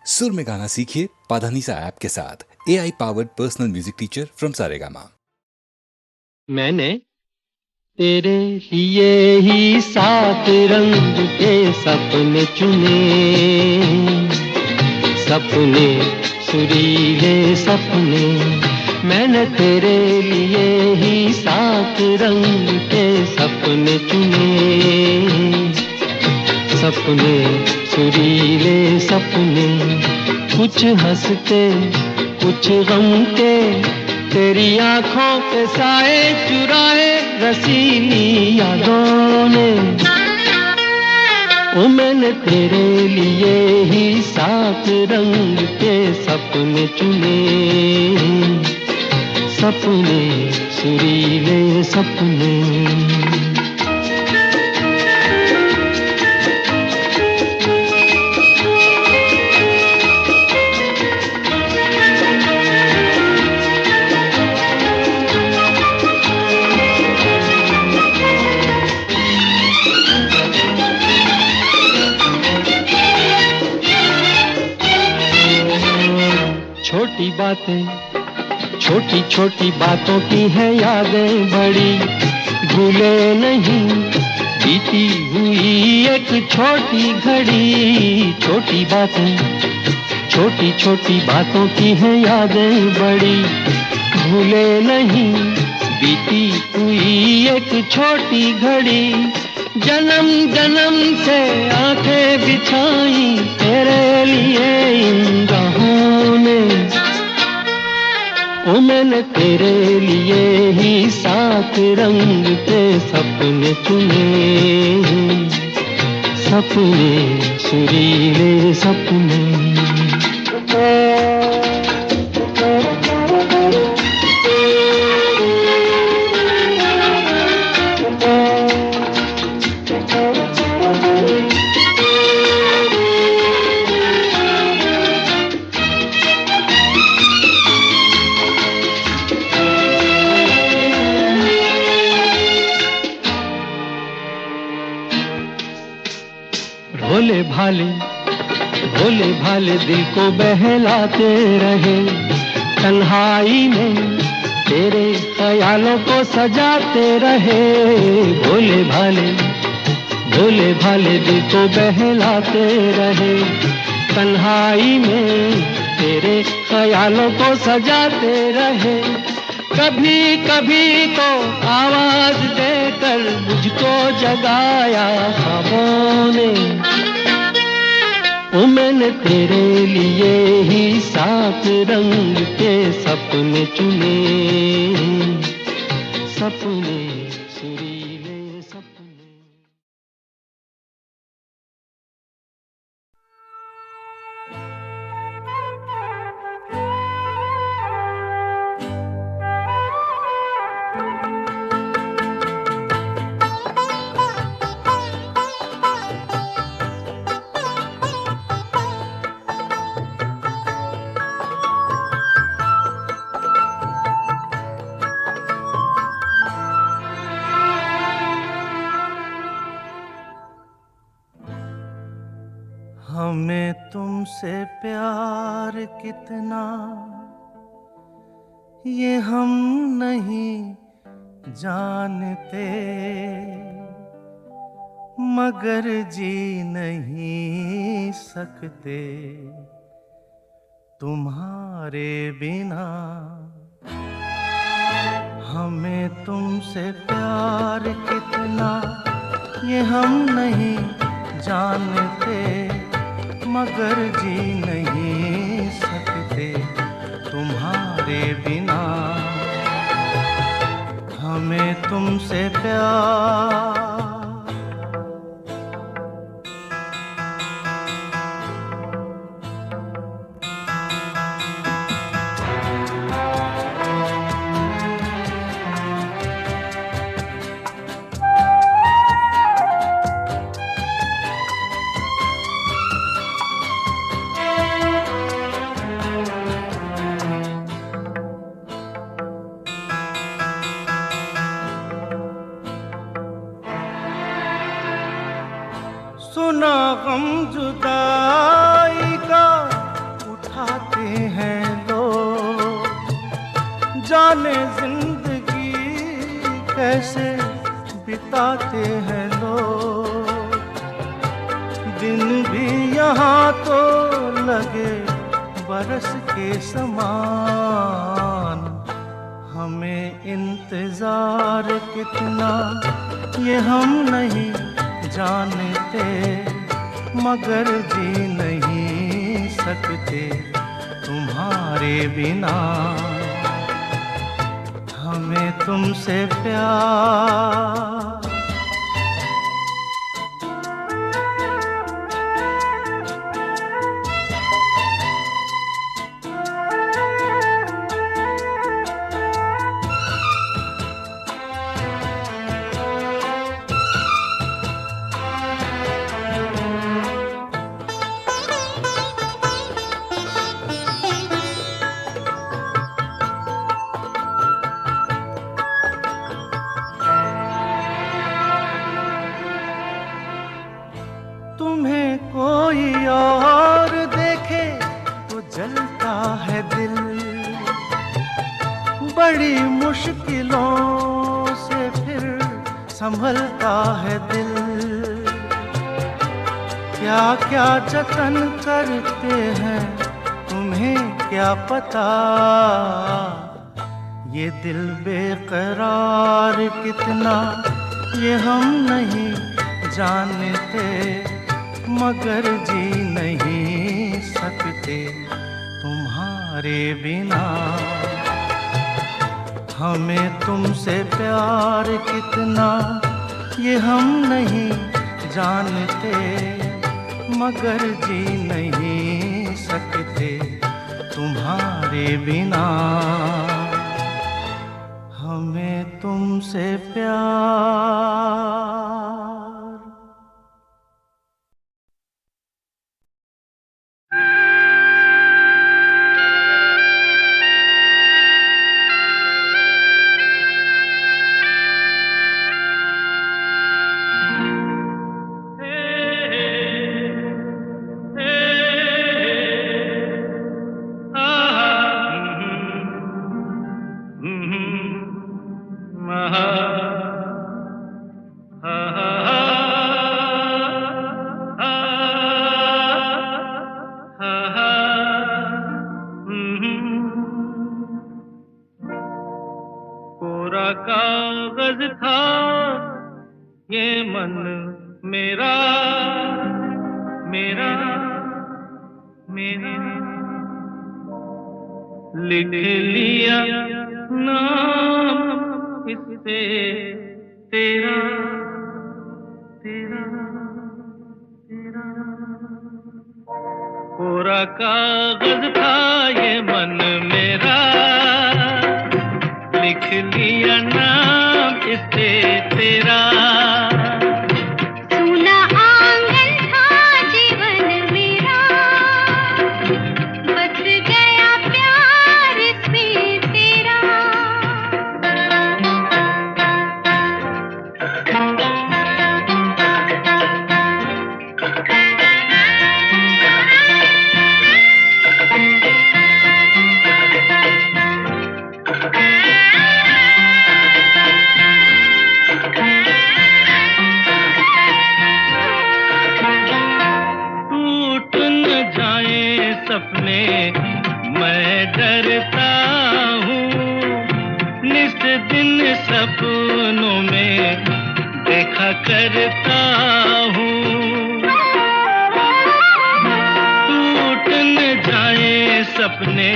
सुर में गाना सीखिए पाधानीसा ऐप के साथ। AI powered personal music teacher from Saregama. मैंने तेरे लिए ही 7 रंग के सपने चुने, सपने सुरीले सपने। मैंने तेरे लिए ही 7 रंग के सपने चुने, सपने सुरीले सपने। कुछ हंसते कुछ गम के, तेरी आंखों के साए चुराए रसीली यादों ने। ओ मैंने तेरे लिए ही 7 रंग के सपने चुने, सपने सुरीले सपने। छोटी बातें छोटी छोटी बातों की है यादें बड़ी, भूले नहीं बीती हुई एक छोटी घड़ी। छोटी बातें छोटी छोटी बातों की है यादें बड़ी, भूले नहीं बीती हुई एक छोटी घड़ी। जन्म जन्म से आंखें बिछाई तेरे लिए इन राहों ने। ओ मैंने तेरे लिए ही 7 रंग के सपने चुने, सपने सुरीले सपने। भोले भाले दिल को बहलाते रहे, तन्हाई में तेरे ख्यालों को सजाते रहे। भोले भाले दिल को बहलाते रहे, तन्हाई में तेरे ख्यालों को सजाते रहे। कभी कभी तो आवाज देकर मुझको जगाया ख्वाबों ने। ओ मैंने तेरे लिए ही 7 रंग के सपने चुने, सपने सुरीले सपने। हमें तुमसे प्यार कितना ये हम नहीं जानते, मगर जी नहीं सकते तुम्हारे बिना। हमें तुमसे प्यार कितना ये हम नहीं जानते, मगर जी नहीं सकते तुम्हारे बिना। हमें तुमसे प्यार कैसे बिताते हैं लोग। दिन भी यहाँ तो लगे बरस के समान। हमें इंतजार कितना ये हम नहीं जानते, मगर जी नहीं सकते तुम्हारे बिना। हमें तुमसे प्यार। तुम्हें कोई और देखे तो जलता है दिल, बड़ी मुश्किलों से फिर संभलता है दिल। क्या क्या जतन करते हैं तुम्हें क्या पता, ये दिल बेकरार कितना ये हम नहीं जानते, मगर जी नहीं सकते तुम्हारे बिना। हमें तुमसे प्यार कितना ये हम नहीं जानते, मगर जी नहीं सकते तुम्हारे बिना। हमें तुमसे प्यार। कोरा कागज था ये मन मेरा, मेरा मेरा, लिख लिया नाम इस पे तेरा, तेरा, तेरा। कोरा कागज था ये मन मेरा, लिख लिया नाम इस पे तेरा। सुना आंगन था जीवन मेरा, बस गया प्यार इसमें तेरा। सपने मैं डरता हूँ, निस दिन सपनों में देखा करता हूँ। टूट न जाए सपने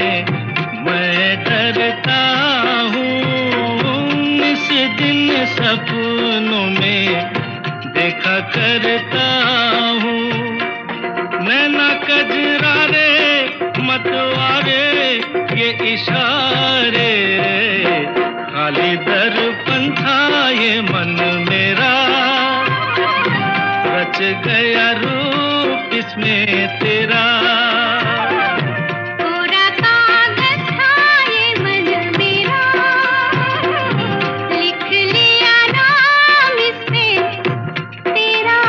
मैं डरता हूँ, निस दिन सपनों में देखा करता हूँ। नैना कजरारे मतवारे ये इशारे, खाली दर्पण था ये मन मेरा, रच गया रूप इसमें तेरा। कोरा कागज था ये मन मेरा, लिख लिया नाम इस पे तेरा।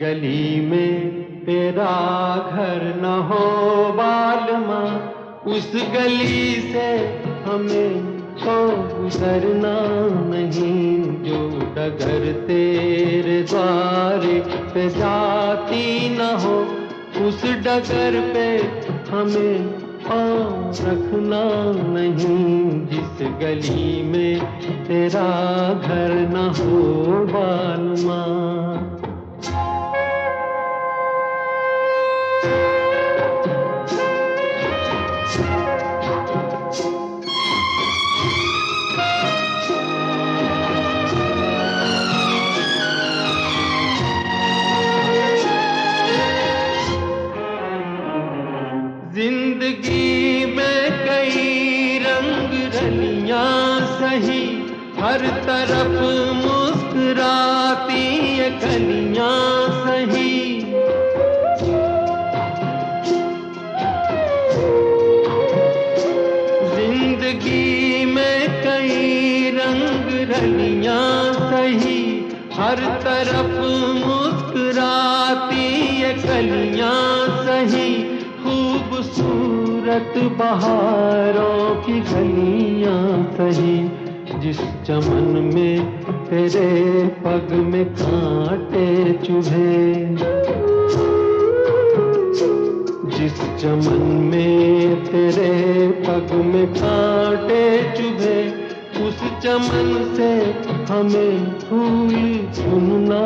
गली में तेरा घर न हो बालमा, उस गली से हमें तो गुजरना नहीं। जो डगर तेरे द्वारे पे जाती न हो, उस डगर पे हमें पाँव रखना नहीं। जिस गली में तेरा घर न हो बालमा। जिंदगी में कई रंग रलियां सही, हर तरफ मुस्कुराती ये कलियां सही। जिंदगी में कई रंग रलियां सही, हर तरफ मुस्कुराती ये कलियां सही। खूबसूरत बहारों की गलियां सही, जिस चमन में तेरे पग में कांटे चुभे। जिस चमन में तेरे पग में कांटे चुभे, उस चमन से हमें फूल चुनना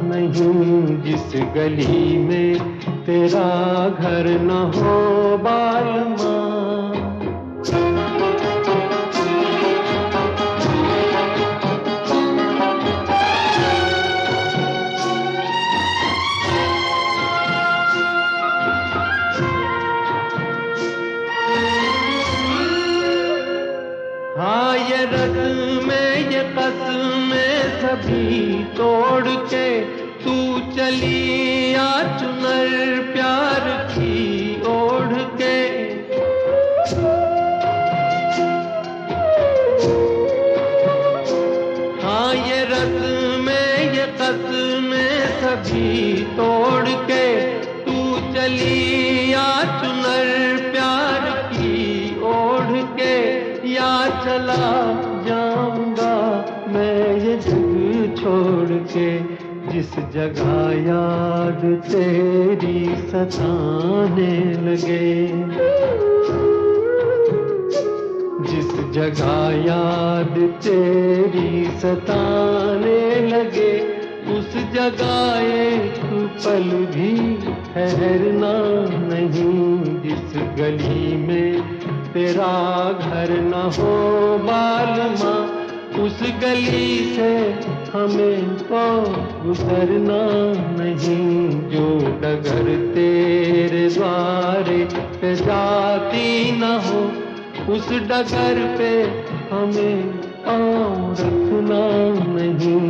नहीं। जिस गली में तेरा घर न हो बालमा। हाँ ये रस्में ये कसमें सभी तोड़ के तू चली आ चुनर प्यार की ओढ़ के। हाँ ये रस्में ये कसमें सभी तोड़ के तू चली आ चुनर प्यार की ओढ़ के। या चला जाऊंगा मैं ये जग छोड़ के, जिस जगह याद तेरी सताने लगे। जिस जगह याद तेरी सताने लगे, उस जगह एक पल भी ठहरना नहीं। जिस गली में तेरा घर न हो बालमा, उस गली से हमें तो गुजरना नहीं। जो डगर तेरे द्वारे पे जाती न हो, उस डगर पे हमें पाँव रखना नहीं।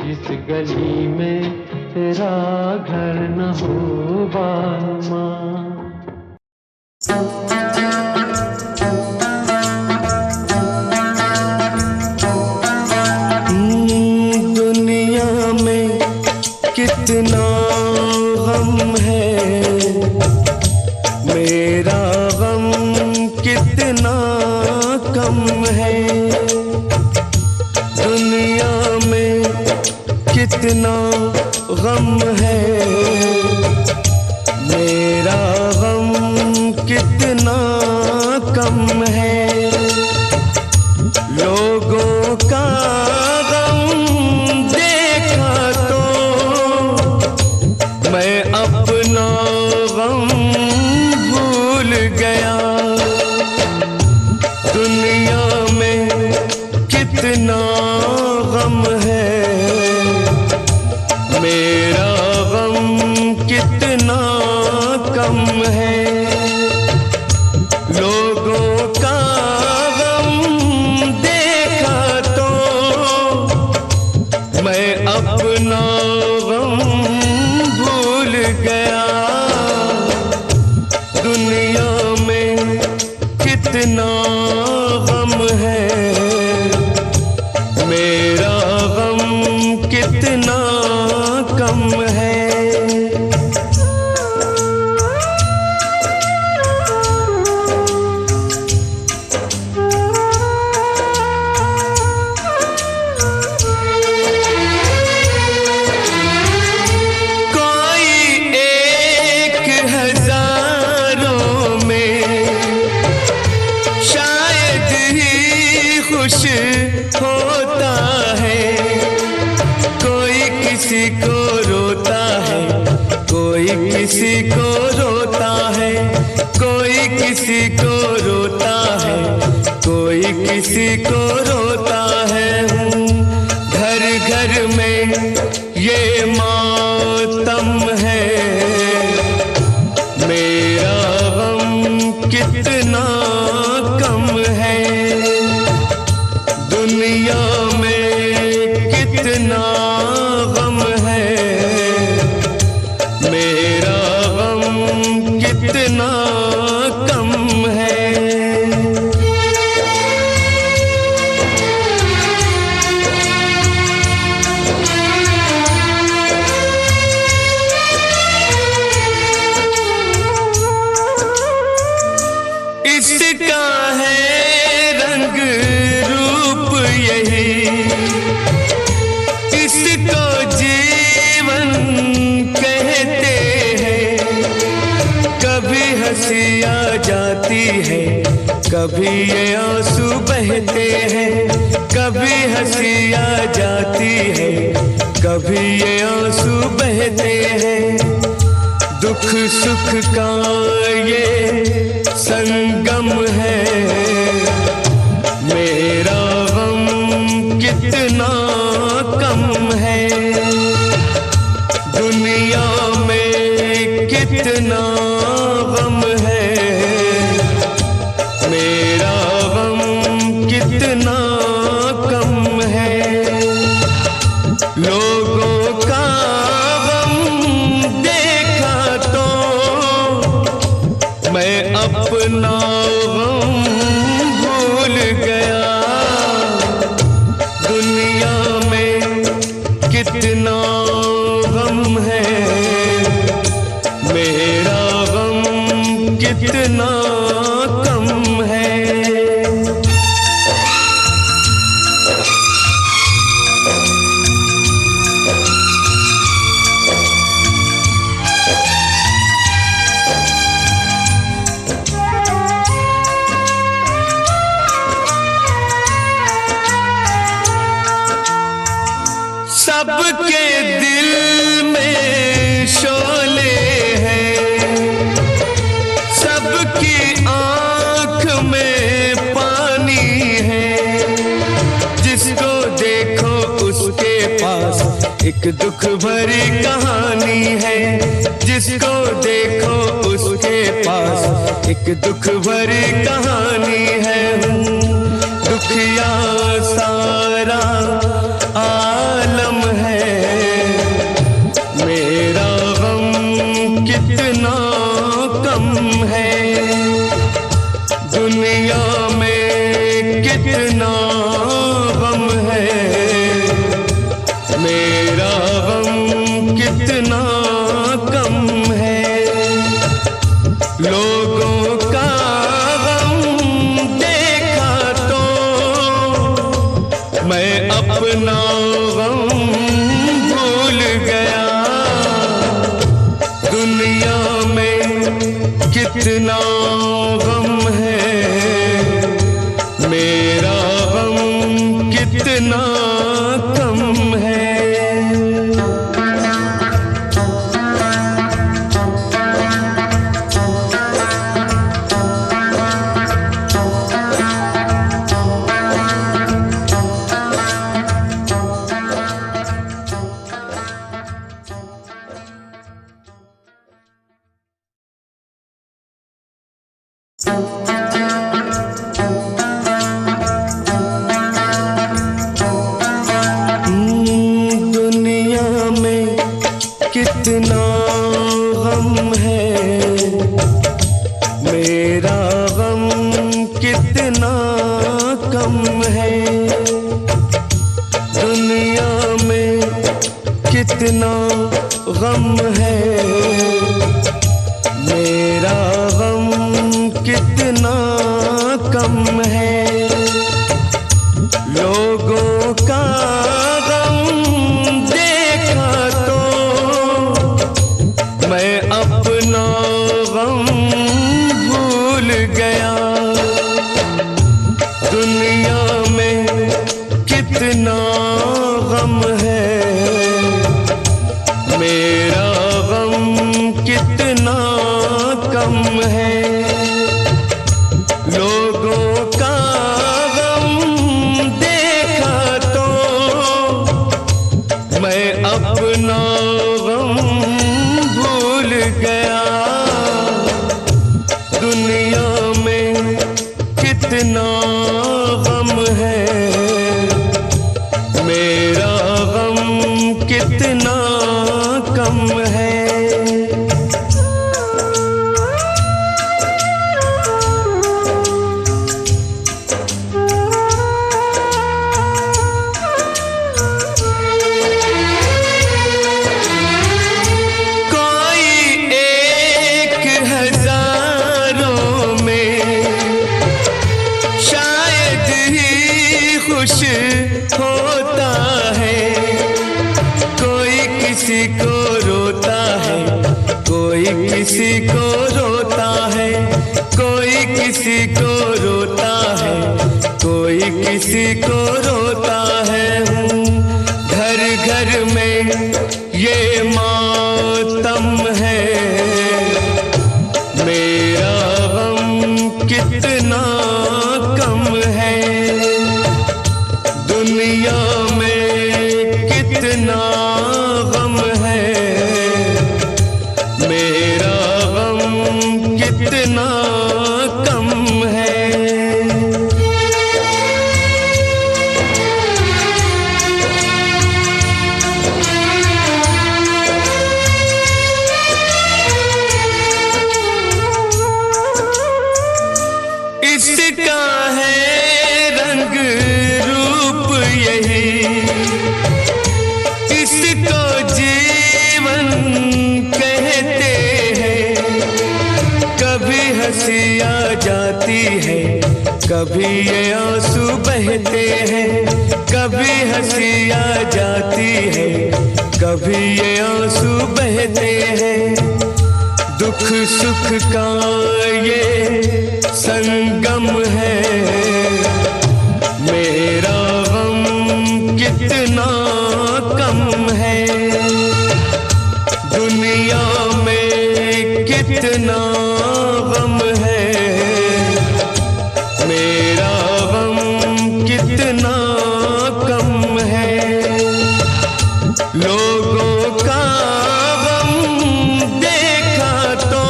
जिस गली में तेरा घर न हो बालमा। कितना गम है मेरा, गम कितना कम है। दुनिया में कितना गम है मेरा, गम कितना कम है। लोगों का मैं अपना गम भूल गया। दुनिया में कितना गम है मेरा, गम कितना कम है। लोगों का गम देखा तो मैं अपना गम भूल गया। दुनिया में कितना गम है मेरा, गम कितना कम है। होता है, कोई किसी को रोता है, कोई किसी को रोता है, कोई किसी को रोता है, कोई किसी को रोता है। घर घर में ये मातम है, मेरा गम कितना कम है, दुनिया में कितना गम है, मेरा गम कितना कम है। इसका है रंग रूप यही, इसको जीवन कहते हैं। कभी हंसी आ जाती है, कभी ये आंसू बहते हैं, कभी हंसी आ जाती है, कभी ये आंसू बहते हैं। दुख सुख का ये संगम है, मेरा गम कितना कम है, दुनिया में कितना गम है, मेरा गम कितना कम है। लोगों का मैं अपना गम भूल गया, दुनिया में कितना गम है, मेरा गम कितना कम है। सबके दिल में शोले हैं, सबकी आँख में पानी है, जिसको देखो उसके पास एक दुख भरी कहानी है, जिसको देखो उसके पास एक दुख भरी कहानी है। दुखिया सारा आलम है, मेरा गम कितना कम है, दुनिया में कितना गम है, मेरा गम कितना कम है। लोगों का गम देखा तो मैं अपना गम भूल गया, दुनिया में कितना गम है, मेरा गम कितना कम है। दुनिया में कितना गम है, मेरा गम कितना कम है, दुनिया में कितना गम है, मेरा गम कितना कम है। लोगों का गम देखा तो मैं अपना गम भूल गया, दुनिया में गम है, मेरा गम कितना कम है। लोगों का गम देखा तो मैं अपना गम भूल गया। दुनिया में कितना गम है, मेरा गम कितना कम है। खुश होता है, कोई किसी को रोता है, कोई किसी को रोता है, कोई किसी को रोता है, कोई किसी को रोता है। घर घर में ये मातम है, मेरा गम कितना कम है। दुनिया में कितना गम है, मेरा गम कितना कम है। इसका है रंग रूप यही, इसको जीवन कहते हैं। कभी हंसी आ जाती है, कभी ये आंसू बहते हैं। कभी हंसी आ जाती है, कभी ये आंसू बहते हैं। दुख सुख का ये संगम है, मेरा गम कितना कम है। दुनिया में कितना गम है, मेरा गम कितना कम है। लोगों का गम देखा तो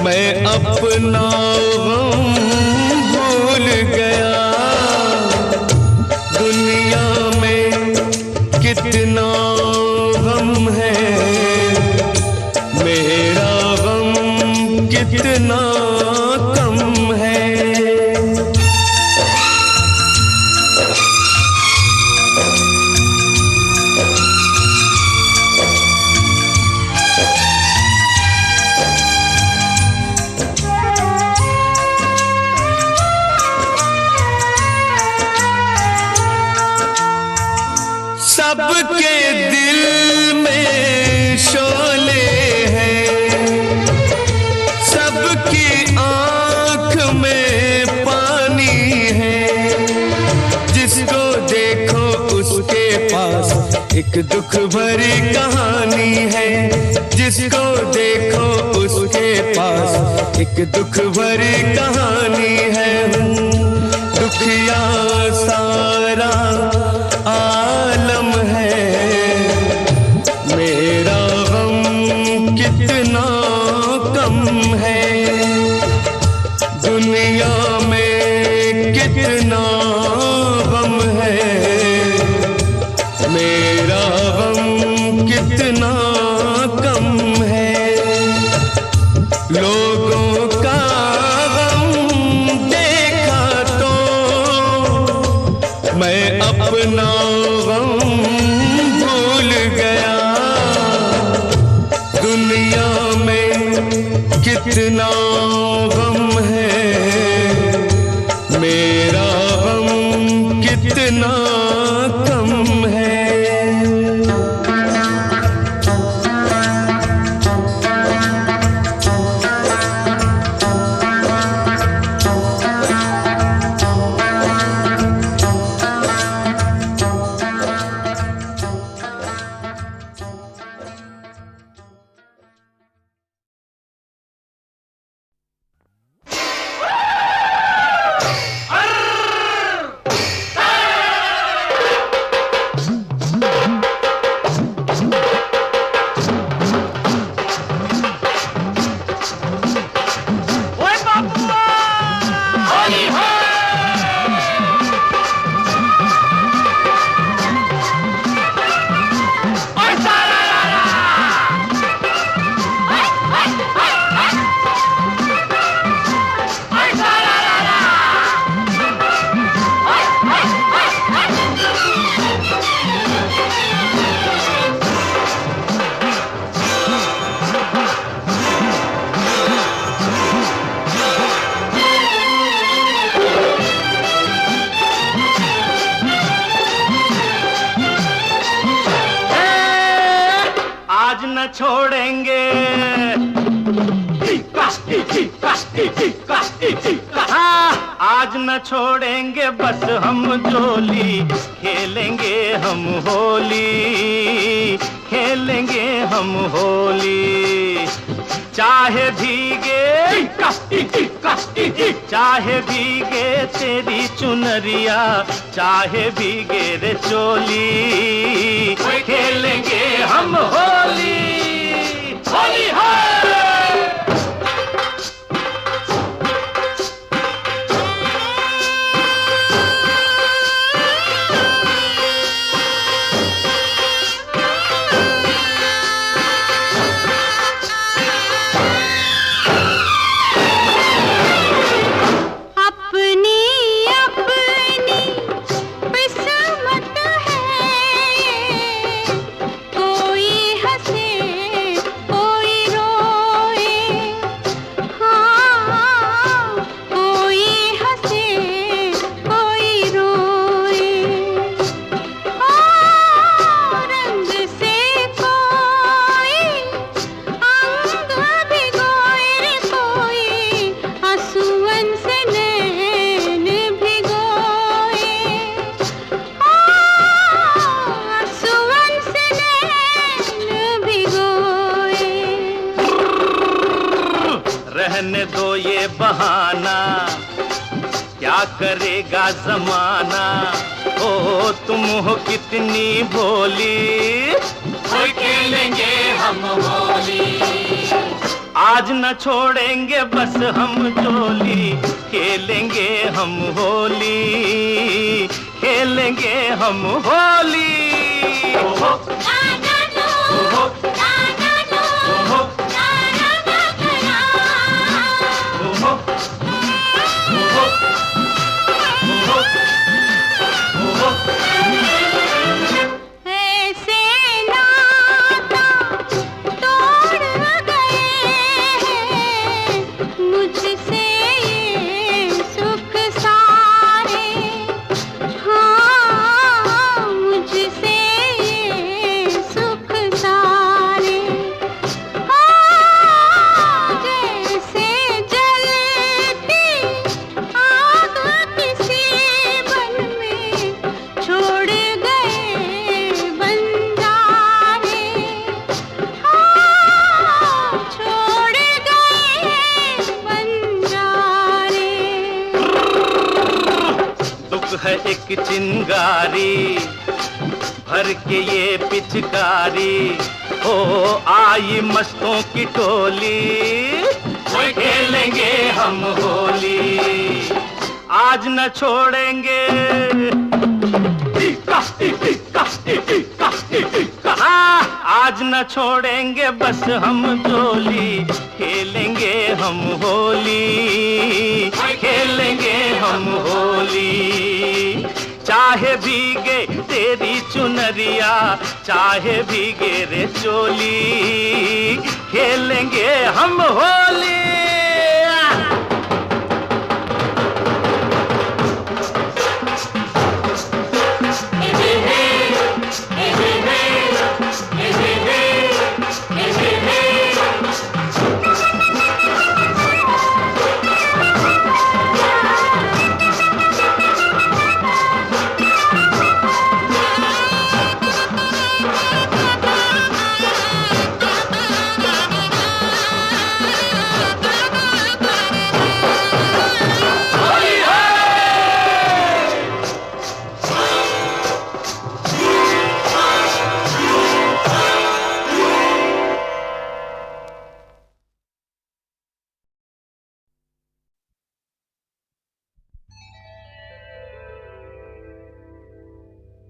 मैं अपना गम भूल गया। दुनिया में कितना गम है, मेरा गम कितना कम है। सबके दिल में शोले हैं, सबकी आंख में पानी है। जिसको देखो उसके पास एक दुख भरी कहानी है। जिसको देखो उसके पास एक दुख भरी कहानी है। दुखिया सारा आलम है, मेरा गम कितना कम है। दुनिया में कितना गम है, मेरा गम कितना कम है। लोगों का गम देखा तो मैं अपना गम भूल गया। दुनिया में कितना गम है, मेरा गम कितना कम है। न छोड़ेंगे, हाँ आज न छोड़ेंगे बस हम जोली, खेलेंगे हम होली, खेलेंगे हम होली। चाहे भीगे चाहे भीगे तेरी चुनरिया, चाहे भीगे रे चोली, खेलेंगे हम होली, होली है। रहने दो ये बहाना, क्या करेगा जमाना, ओ तुम हो कितनी भोली, खेलेंगे हम होली। आज न छोड़ेंगे बस हम जोली, खेलेंगे हम होली, खेलेंगे हम होली। है एक चिंगारी भर के ये पिचकारी, हो आई मस्तों की टोली, खेलेंगे हम होली। आज न छोड़ेंगे, आज न छोड़ेंगे बस हम जोली, खेलेंगे हम होली, खेलेंगे हम होली। चाहे भीगे तेरी चुनरिया, चाहे भीगे रे चोली, खेलेंगे हम होली।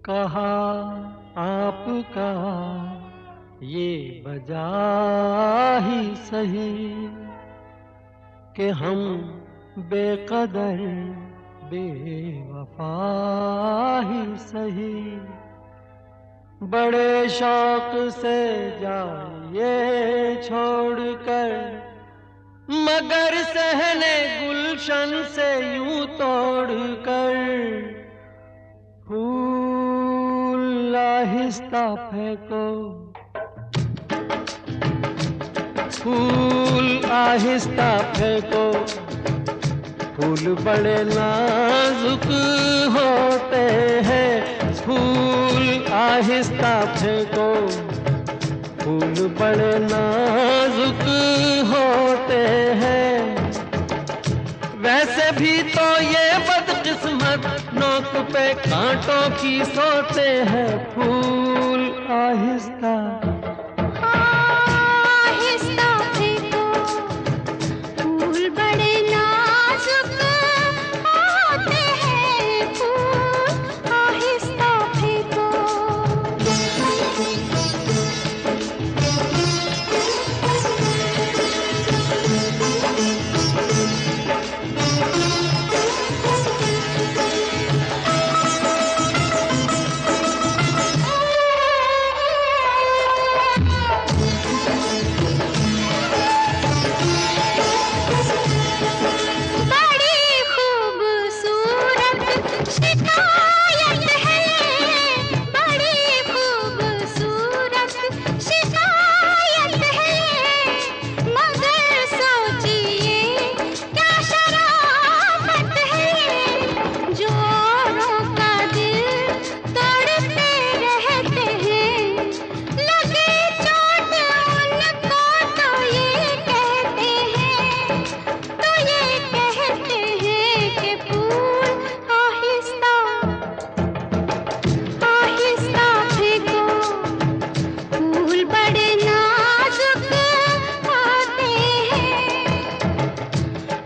कहा आपका ये वजह ही सही कि हम बेकदर बेवफा ही सही, बड़े शौक से जाइए छोड़कर, मगर सहने गुलशन से यूं तोड़कर, फूल आहिस्ता फेंको फूल आहिस्ता फेंको, फूल बड़े नाजुक होते हैं। फूल आहिस्ता फेंको, फूल बड़े नाजुक होते हैं। वैसे भी तो ये बदकिस्मत नोक पे कांटों की सोते हैं। फूल आहिस्ता आहिस्ता फेंको, फूल बड़े नाजुक होते हैं। फूल आहिस्ता फेंको। बड़ी खूबसूरत शिकायत है, बड़ी खूबसूरत शिकायत है। मगर सोचिए क्या शराफत है, जो औरों का दिल तोड़ते रहते हैं। लगे चोट उनको तो ये कहते हैं, तो ये कहते हैं कि फूल आहिस्ता आहिस्ता फेंको, फूल बड़े नाजुक होते हैं।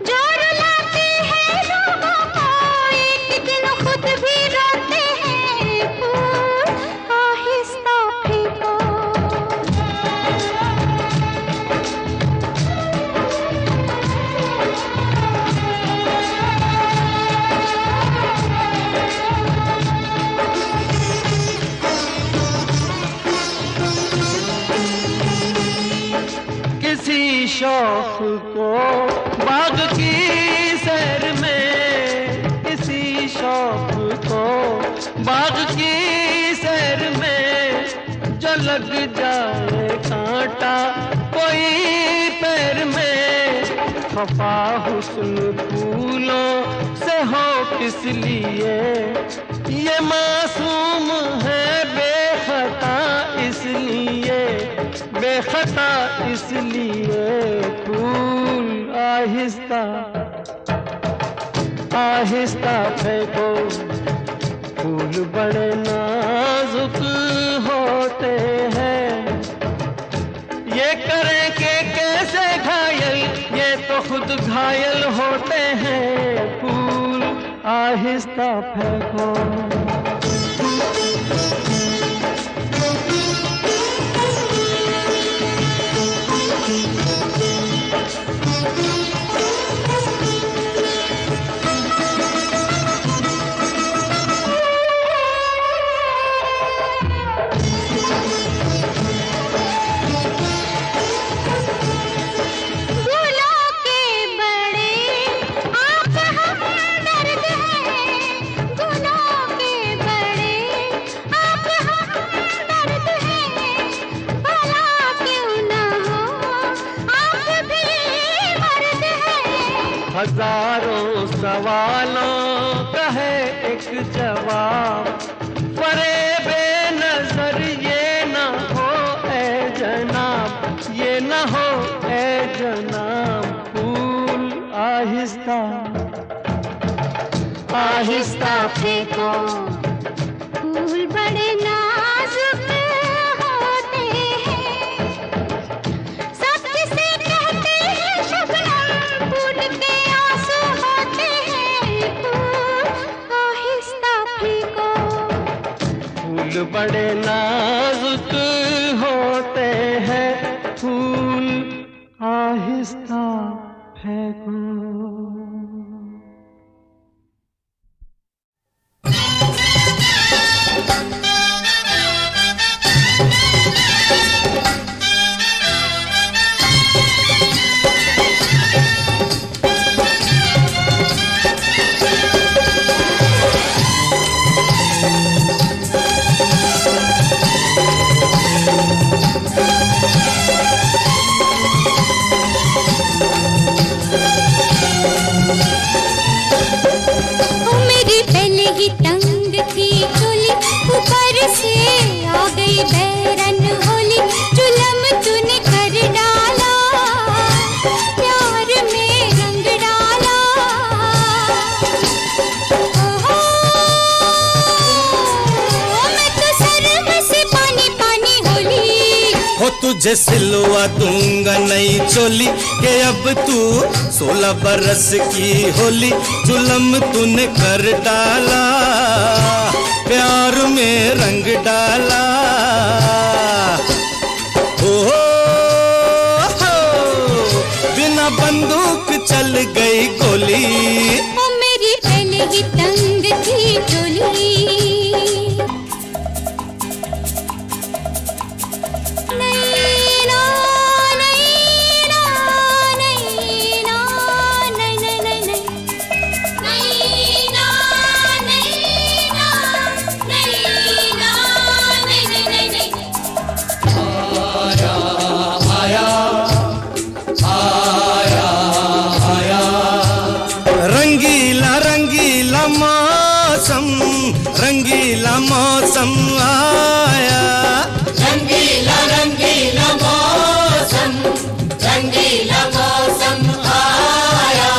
जो रुलाते हैं लोगों को एक दिन खुद भी रोते हैं। फूल आहिस्ता फेंको। किसी शौक को बाग की सैर में, किसी शौक को बाग की सैर में, जो लग जाए कांटा कोई पैर में। खफा हुस्न फूलों से हो किस लिए, ये मासूम है बेखता इसलिए, बेखता इसलिए। फूल आहिस्ता आहिस्ता फेंको, फूल बड़े नाजुक होते हैं। ये करें कि कैसे घायल, ये तो खुद घायल होते हैं। फूल आहिस्ता फेंको। गुलों के बड़े आप हमदर्द हैं, गुलों के बड़े आप हमदर्द हैं। भला क्यों न हो आप भी मर्द हैं। हजारों सवालों का है एक जवाब, फरेबे नजर ये न हो ए जनाब, ये न हो ए जनाब। फूल आहिस्ता आहिस्ता फेंको, फूल बड़े नाजुक होते हैं। सब किसे कहते हैं शबनम, फूल के आंसू होते हैं। फूल आहिस्ता फेंको। फूल बड़े नाजुक होते हैं। फूल आहिस्ता फेंको। वो तुझे सिलवा दूंगा नई चोली के अब तू 16 बरस की होली। जुल्म तूने कर डाला, प्यार में रंग डाला। हो बिना बंदूक चल गई गोली। ओ मेरी पहले ही तंग थी चोली। रंगीला मौसम आया, रंगीला रंगीला मौसम, रंगीला मौसम आया।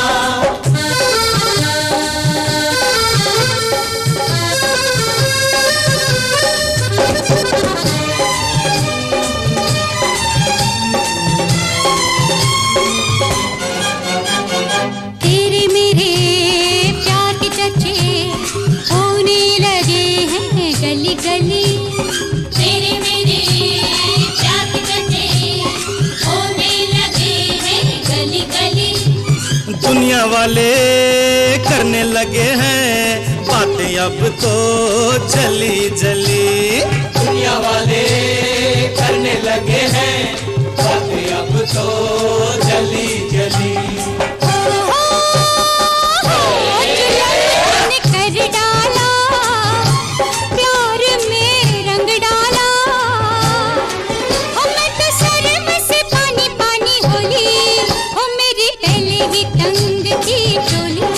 तेरे मेरे प्यार के चर्चे होने लगे हैं गली गली। तेरे मेरे प्यार के चर्चे होने लगे हैं गली गली। दुनिया वाले करने लगे हैं बातें अब तो जली जली। दुनिया वाले करने लगे हैं बातें अब तो जली जली। कर डाला, प्यार में रंग डाला। मैं तो शर्म से पानी पानी होली। ओ मेरी पहले ही तंग थी चोली।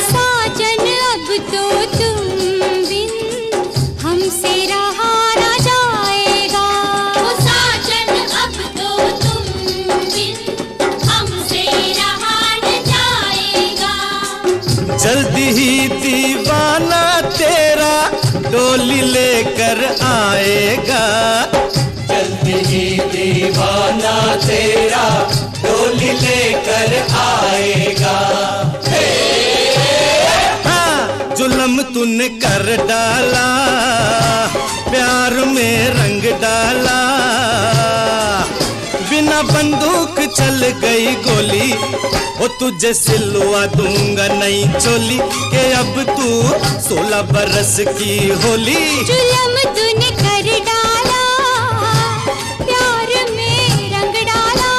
साजन अब तो तुम बिन हमसे रहा ना जाएगा। ओ साजन अब तो तुम बिन हमसे रहा न जाएगा। जल्दी ही दीवाना तेरा डोली लेकर आएगा। जल्दी ही दीवाना तेरा डोली लेकर आएगा। हाँ, जुल्म तूने कर डाला, प्यार में रंग डाला। बिना बंदूक चल गई गोली। वो तुझे सिलवा दूंगा नई चोली के अब तू 16 बरस की होली। जुल्म तूने कर डाला, प्यार में रंग डाला।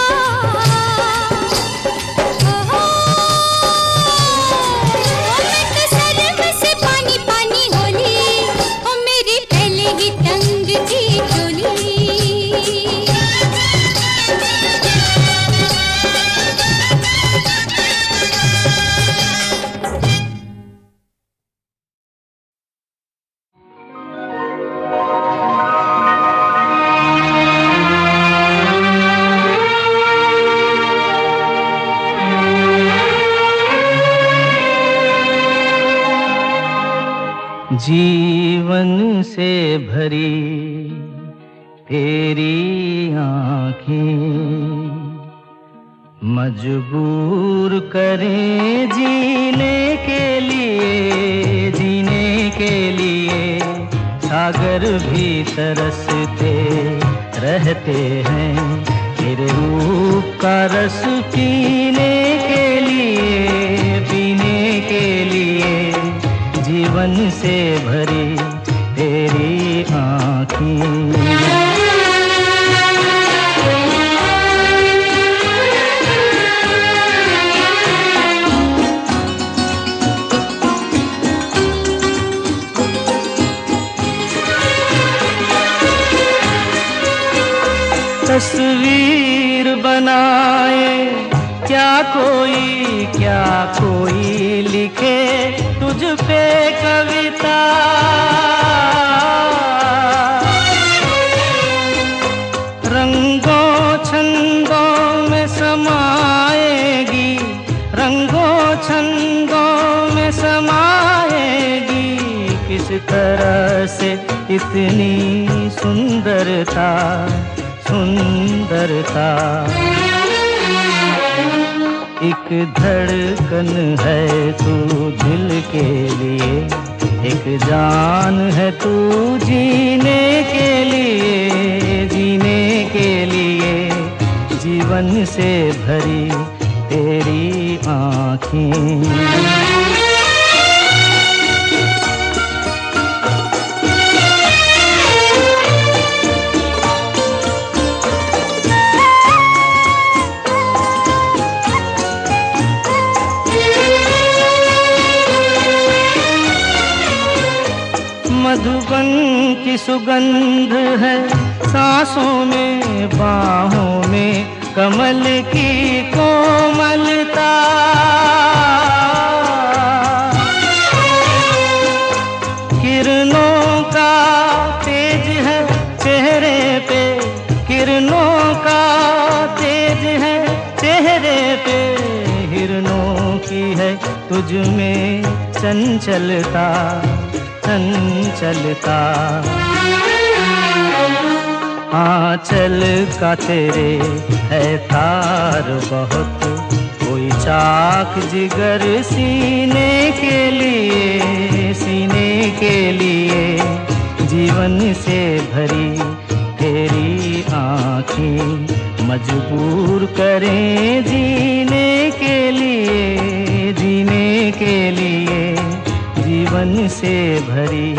मैं तो शर्म से पानी पानी होली। ओ मेरी पहले ही तंग थी चोली। जीवन से भरी तेरी आँखें मजबूर करें जीने के लिए सागर भी तरसते रहते हैं तेरे रूप का रस पीने के लिए जीवन से भरी तेरी आँखें। तस्वीर बनाए क्या कोई लिखे तुझ पे कविता। रंग तरह से इतनी सुंदरता, सुंदरता। एक धड़कन है तू दिल के लिए, एक जान है तू जीने के लिए, जीने के लिए। जीवन से भरी तेरी आँखें, मधुबन की सुगंध है सांसों में, बाहों में कमल की कोमलता। किरणों का तेज है चेहरे पे, किरणों का तेज है चेहरे पे। हिरणों की है तुझ में चंचलता, चंचलता। आंचल का तेरे है तार बहुत, कोई चाक जिगर सीने के लिए, सीने के लिए। जीवन से भरी तेरी आँखें मजबूर करें जीने के लिए, जीने के लिए। जीवन से भरी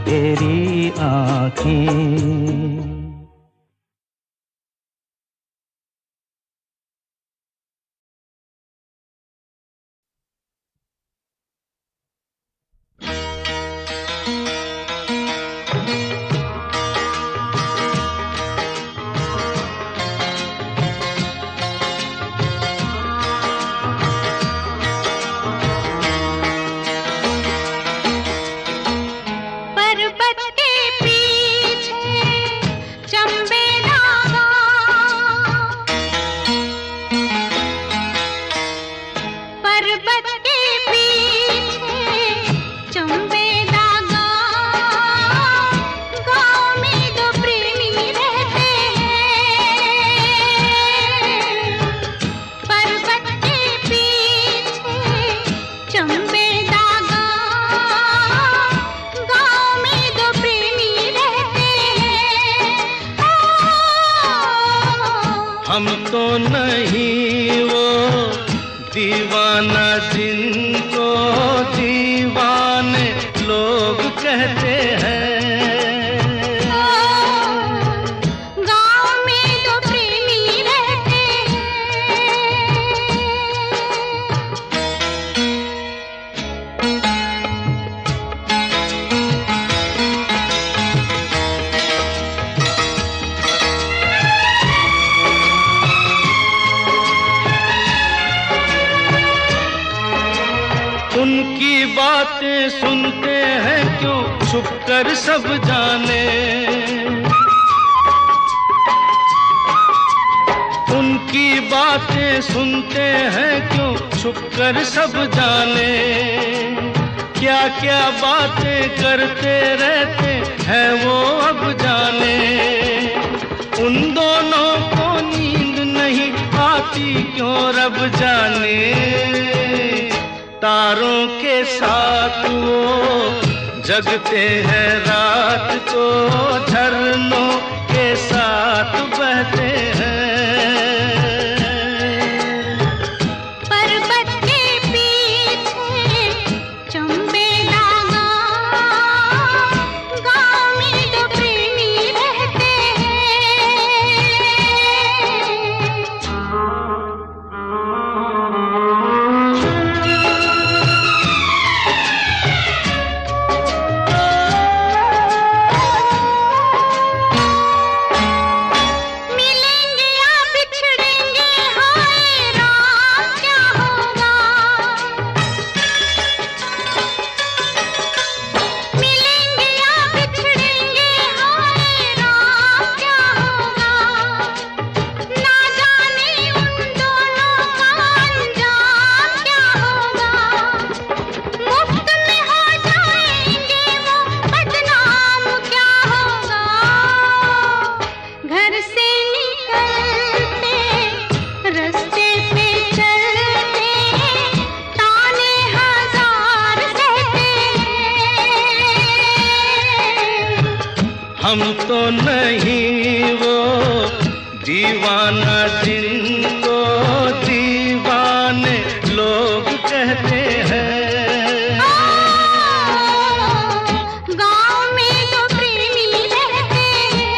तेरी आँखें। हम तो नहीं वो दीवाना जिनको दीवाने लोग कहते हैं। गाँव में तो प्रेमी रहते उनकी बातें सुनते हैं क्यों छुप कर सब जाने। उनकी बातें सुनते हैं क्यों छुप कर सब जाने। क्या क्या बातें करते रहते हैं वो अब जाने। उन दोनों को नींद नहीं आती क्यों रब जाने। तारों के साथ वो जगते हैं रात को, झरनों के साथ बहते हैं। पर्वत के पीछे चंबेला गाँव में तो प्रेमी रहते हैं। हम तो नहीं वो दीवाना जिनको दीवाने लोग कहते हैं। गाँव में तो प्रेमी रहते हैं।